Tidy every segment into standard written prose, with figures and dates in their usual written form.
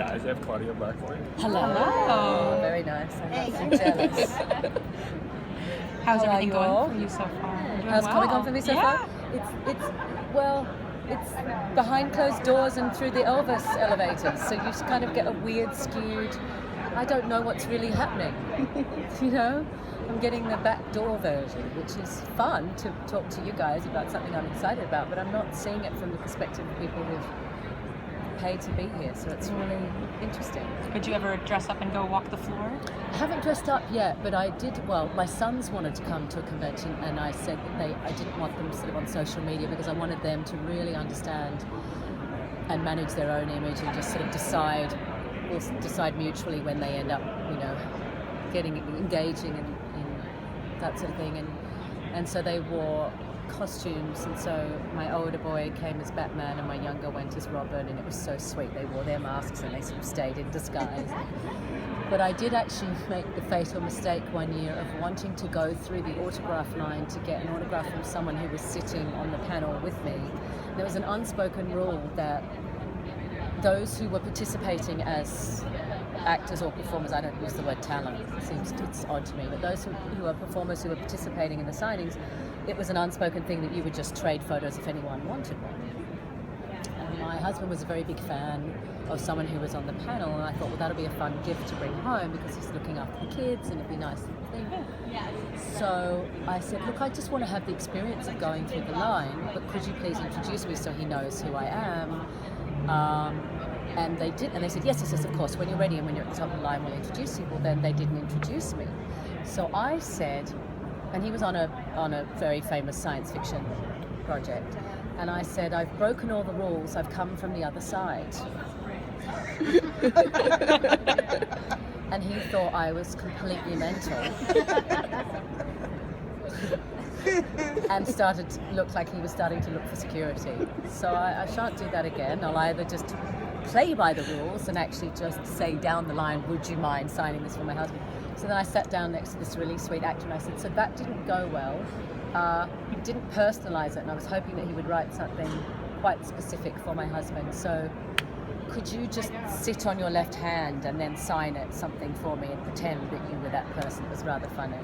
guys, I have Claudia Blackwell. Hello. Oh, very nice. I'm jealous. How's How are everything you going all? for you so far? Doing How's well. Comic Con for me so Yeah. far? It's behind closed doors and through the Elvis elevators, so you just kind of get a weird, skewed. I don't know what's really happening. You know, I'm getting the backdoor version, which is fun to talk to you guys about something I'm excited about, but I'm not seeing it from the perspective of people who've paid to be here, so it's really interesting. Would you ever dress up and go walk the floor? I haven't dressed up yet, but I did. Well, my sons wanted to come to a convention, and I said that I didn't want them sort of on social media because I wanted them to really understand and manage their own image and just sort of decide mutually when they end up, you know, engaging in that sort of thing. And so they wore costumes, and so my older boy came as Batman and my younger went as Robin, and it was so sweet. They wore their masks and they sort of stayed in disguise. But I did actually make the fatal mistake one year of wanting to go through the autograph line to get an autograph from someone who was sitting on the panel with me. There was an unspoken rule that those who were participating as actors or performers, I don't use the word talent, it's odd to me, but those who are performers who were participating in the signings, it was an unspoken thing that you would just trade photos if anyone wanted one. And my husband was a very big fan of someone who was on the panel, and I thought, well, that'll be a fun gift to bring home because he's looking after the kids and it'd be a nice little thing. So I said, look, I just want to have the experience of going through the line, but could you please introduce me so he knows who I am? And they did, and they said, yes, of course, when you're ready and when you're at the top of the line, we'll introduce you. Well, then they didn't introduce me. So I said, and he was on a very famous science fiction project, and I said, I've broken all the rules, I've come from the other side. And he thought I was completely mental. And started to look like he was starting to look for security. So I shan't do that again. I'll either just play by the rules and actually just say down the line, would you mind signing this for my husband? So then I sat down next to this really sweet actor and I said, so that didn't go well. He didn't personalize it, and I was hoping that he would write something quite specific for my husband. So could you just sit on your left hand and then sign it something for me and pretend that you were that person? It was rather funny.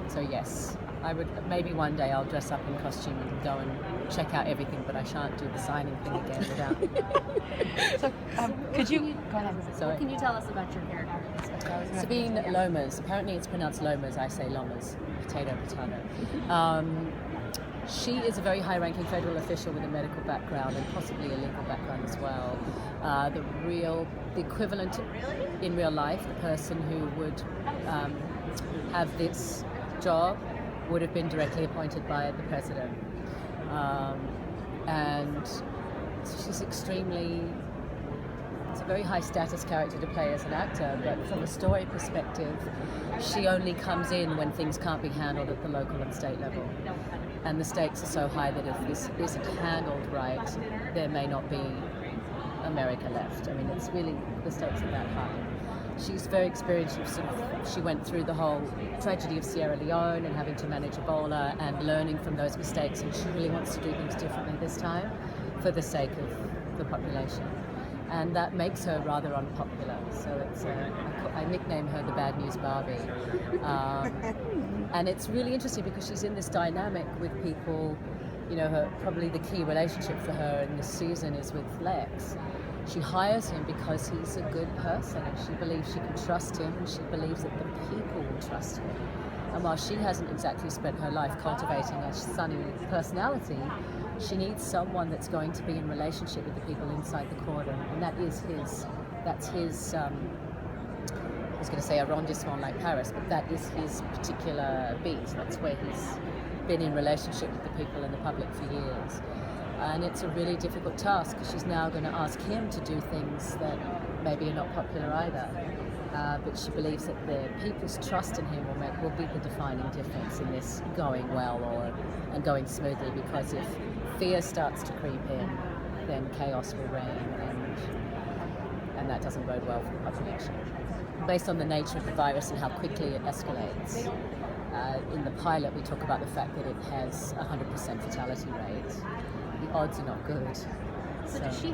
So yes, I would, maybe one day I'll dress up in costume and go and check out everything, but I shan't do the signing thing again without. So, could you go ahead? Sorry. What can you tell us about your character? Sabine Lomas. Apparently it's pronounced Lomas. I say Lomas. Potato. She is a very high-ranking federal official with a medical background and possibly a legal background as well. The equivalent in real life, the person who would have this job would have been directly appointed by the president. And she's it's a very high status character to play as an actor, but from a story perspective, she only comes in when things can't be handled at the local and state level. And the stakes are so high that if this isn't handled right, there may not be America left. I mean, it's really, the stakes are that high. She's very experienced. She went through the whole tragedy of Sierra Leone and having to manage Ebola and learning from those mistakes, and she really wants to do things differently this time for the sake of the population. And that makes her rather unpopular. So it's I nickname her the Bad News Barbie. And it's really interesting because she's in this dynamic with people. You know, probably the key relationship for her in this season is with Lex. She hires him because he's a good person, and she believes she can trust him, and she believes that the people will trust him. And while she hasn't exactly spent her life cultivating a sunny personality, she needs someone that's going to be in relationship with the people inside the cordon, and that's his, I was going to say arrondissement like Paris, but that is his particular beat. That's where he's been in relationship with the people and the public for years. And it's a really difficult task because she's now going to ask him to do things that maybe are not popular either. But she believes that the people's trust in him will be the defining difference in this going well and going smoothly, because if fear starts to creep in, then chaos will reign, and that doesn't bode well for the population. Based on the nature of the virus and how quickly it escalates, in the pilot we talk about the fact that it has 100% fatality rate. The odds are not good. So does she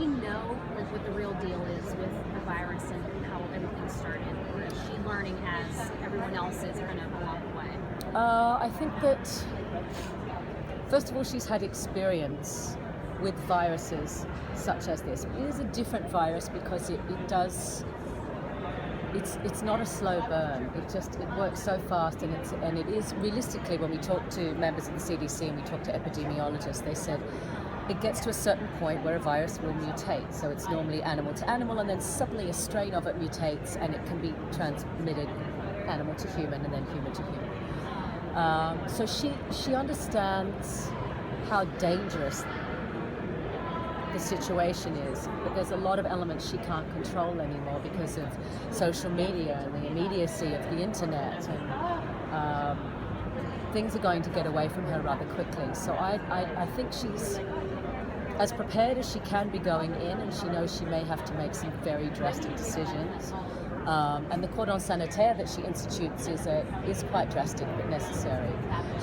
know like what the real deal is with the virus and how everything started, or is she learning as everyone else is kind of along the way? I think that, first of all, she's had experience with viruses such as this. It is a different virus because it's not a slow burn. It works so fast, and it is realistically, when we talk to members of the CDC and we talk to epidemiologists, they said it gets to a certain point where a virus will mutate. So it's normally animal to animal, and then suddenly a strain of it mutates, and it can be transmitted animal to human and then human to human. So she understands how dangerous the situation is, but there's a lot of elements she can't control anymore because of social media and the immediacy of the internet, and things are going to get away from her rather quickly. So I think she's as prepared as she can be going in, and she knows she may have to make some very drastic decisions. And the cordon sanitaire that she institutes is quite drastic but necessary.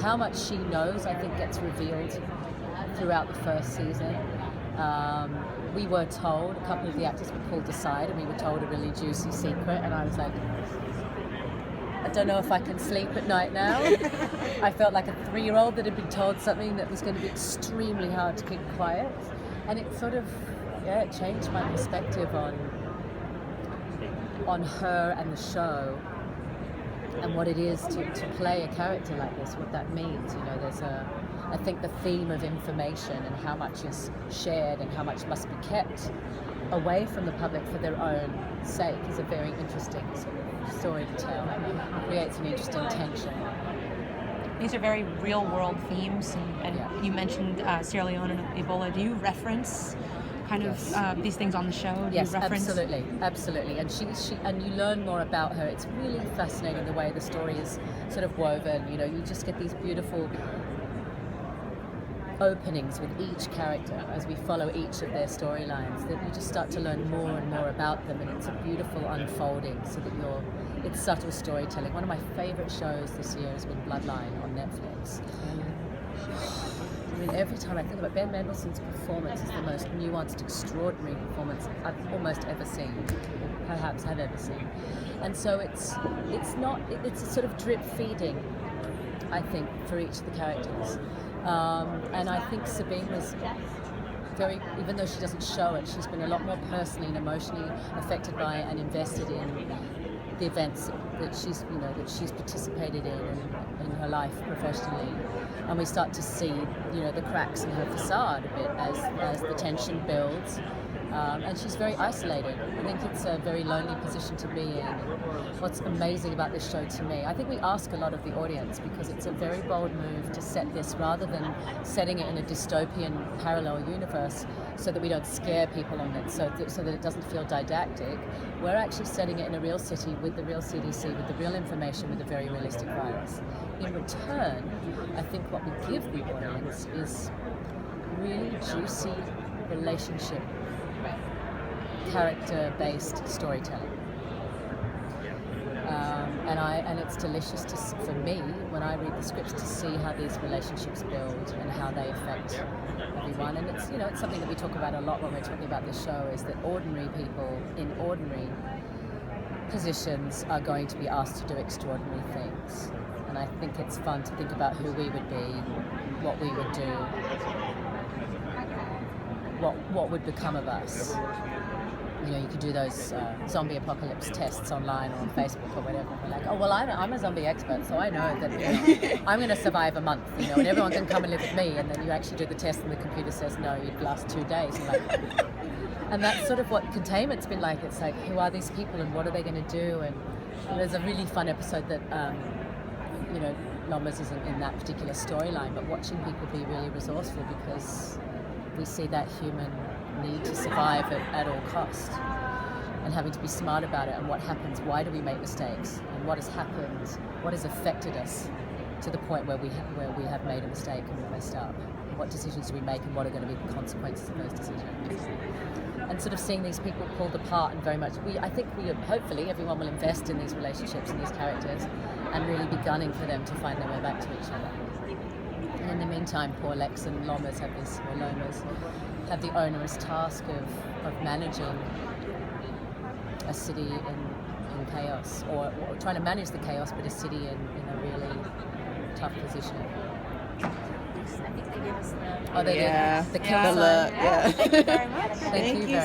How much she knows, I think, gets revealed throughout the first season. We were told, a couple of the actors were pulled aside, and we were told a really juicy secret, and I was like, I don't know if I can sleep at night now. I felt like a 3-year-old that had been told something that was going to be extremely hard to keep quiet, and it sort of, it changed my perspective on her and the show, and what it is to play a character like this, what that means. I think the theme of information and how much is shared and how much must be kept away from the public for their own sake is a very interesting sort of story to tell. It creates an interesting tension. These are very real-world themes, and Yeah. you mentioned Sierra Leone and Ebola. Do you reference kind of these things on the show? Do Yes, you reference? absolutely. And she and you learn more about her. It's really fascinating the way the story is sort of woven. You just get these beautiful openings with each character as we follow each of their storylines, that you just start to learn more and more about them, and it's a beautiful unfolding, so that it's subtle storytelling. One of my favorite shows this year has been Bloodline on Netflix. I mean, every time I think about Ben Mendelsohn's performance, is the most nuanced, extraordinary performance I've almost ever seen, or perhaps have ever seen. And so it's a sort of drip feeding, I think, for each of the characters. And I think Sabine was very, even though she doesn't show it, she's been a lot more personally and emotionally affected by and invested in the events that she's participated in her life professionally. And we start to see, the cracks in her facade a bit as the tension builds. And she's very isolated. I think it's a very lonely position to be in. What's amazing about this show to me, I think we ask a lot of the audience, because it's a very bold move to set this, rather than setting it in a dystopian parallel universe so that we don't scare people on it, so that it doesn't feel didactic. We're actually setting it in a real city with the real CDC, with the real information, with a very realistic virus. In return, I think what we give the audience is really juicy relationship, character-based storytelling, and it's delicious for me when I read the scripts to see how these relationships build and how they affect everyone. And it's something that we talk about a lot when we're talking about this show, is that ordinary people in ordinary positions are going to be asked to do extraordinary things. And I think it's fun to think about who we would be, what we would do, what would become of us. You could do those zombie apocalypse tests online or on Facebook or whatever. We're like, oh, well, I'm a zombie expert, so I know that I'm going to survive a month, and everyone can come and live with me. And then you actually do the test, and the computer says, no, you'd last 2 days. And that's sort of what Containment's been like. It's like, who are these people, and what are they going to do? And there's a really fun episode that, Lomas isn't in that particular storyline, but watching people be really resourceful, because we see that human need to survive at all cost, and having to be smart about it, and what happens, why do we make mistakes, and what has happened, what has affected us to the point where we have made a mistake and we've messed up. What decisions do we make, and what are going to be the consequences of those decisions? And sort of seeing these people pulled apart, and very much hopefully everyone will invest in these relationships and these characters, and really be gunning for them to find their way back to each other. And in the meantime, poor Lex and Lomas have have the onerous task of managing a city in chaos, or trying to manage the chaos, but a city in a really tough position. I think they gave us the. Oh, they Yeah. did. The The kill look, sign. yeah. Thank you very much. Thank you very much.